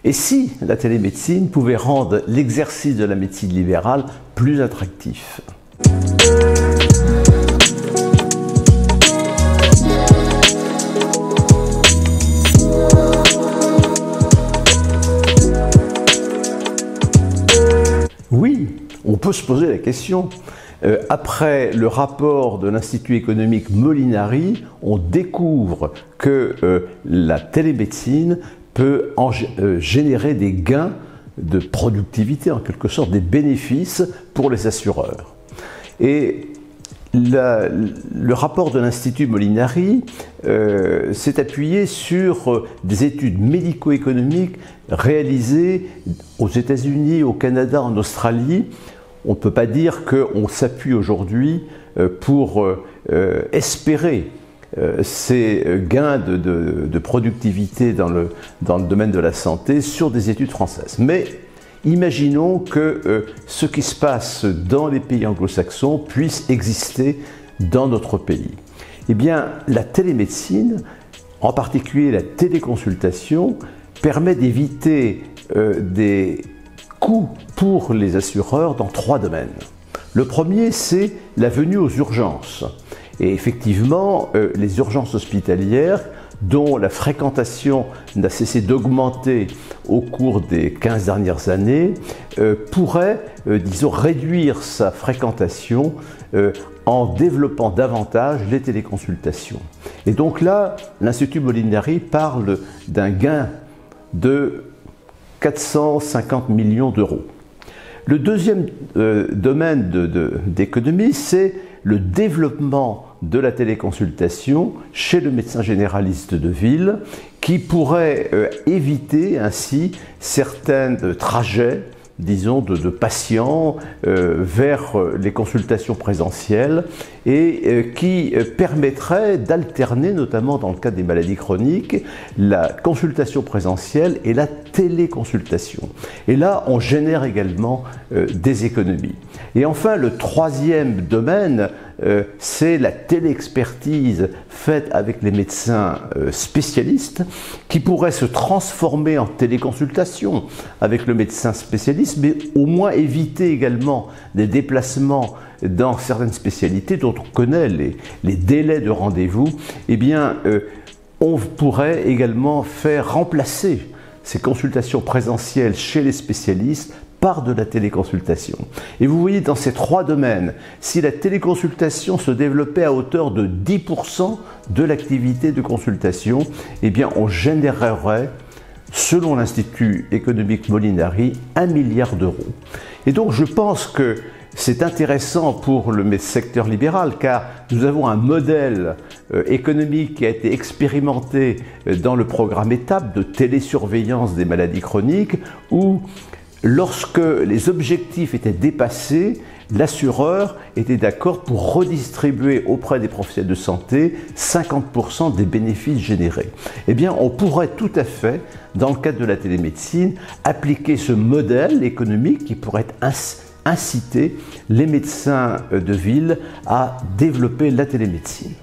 Et si la télémédecine pouvait rendre l'exercice de la médecine libérale plus attractif? Oui, on peut se poser la question. Après le rapport de l'Institut économique Molinari, on découvre que la télémédecine peut générer des gains de productivité, en quelque sorte des bénéfices pour les assureurs. Et le rapport de l'Institut Molinari s'est appuyé sur des études médico-économiques réalisées aux États-Unis, au Canada, en Australie. On ne peut pas dire qu'on s'appuie aujourd'hui pour espérer ces gains de productivité dans le domaine de la santé sur des études françaises. Mais imaginons que ce qui se passe dans les pays anglo-saxons puisse exister dans notre pays. Eh bien, la télémédecine, en particulier la téléconsultation, permet d'éviter des coûts pour les assureurs dans 3 domaines. Le premier, c'est la venue aux urgences. Et effectivement, les urgences hospitalières, dont la fréquentation n'a cessé d'augmenter au cours des 15 dernières années, pourrait, disons, réduire sa fréquentation en développant davantage les téléconsultations. Et donc là, l'Institut Molinari parle d'un gain de 450 millions d'euros. Le deuxième domaine d'économie, c'est le développement de la téléconsultation chez le médecin généraliste de ville, qui pourrait éviter ainsi certains trajets, disons, de patients vers les consultations présentielles et qui permettrait d'alterner, notamment dans le cas des maladies chroniques, la consultation présentielle et la téléconsultation. Et là, on génère également des économies. Et enfin, le troisième domaine, c'est la téléexpertise faite avec les médecins spécialistes qui pourrait se transformer en téléconsultation avec le médecin spécialiste, mais au moins éviter également des déplacements dans certaines spécialités dont on connaît les délais de rendez-vous. Eh bien, on pourrait également faire remplacer ces consultations présentielles chez les spécialistes par de la téléconsultation. Et vous voyez, dans ces 3 domaines, si la téléconsultation se développait à hauteur de 10% de l'activité de consultation, eh bien on générerait, selon l'Institut économique Molinari, 1 milliard d'euros. Et donc je pense que c'est intéressant pour le secteur libéral, car nous avons un modèle économique qui a été expérimenté dans le programme étape de télésurveillance des maladies chroniques, où lorsque les objectifs étaient dépassés, l'assureur était d'accord pour redistribuer auprès des professionnels de santé 50% des bénéfices générés. Eh bien, on pourrait tout à fait, dans le cadre de la télémédecine, appliquer ce modèle économique qui pourrait inciter les médecins de ville à développer la télémédecine.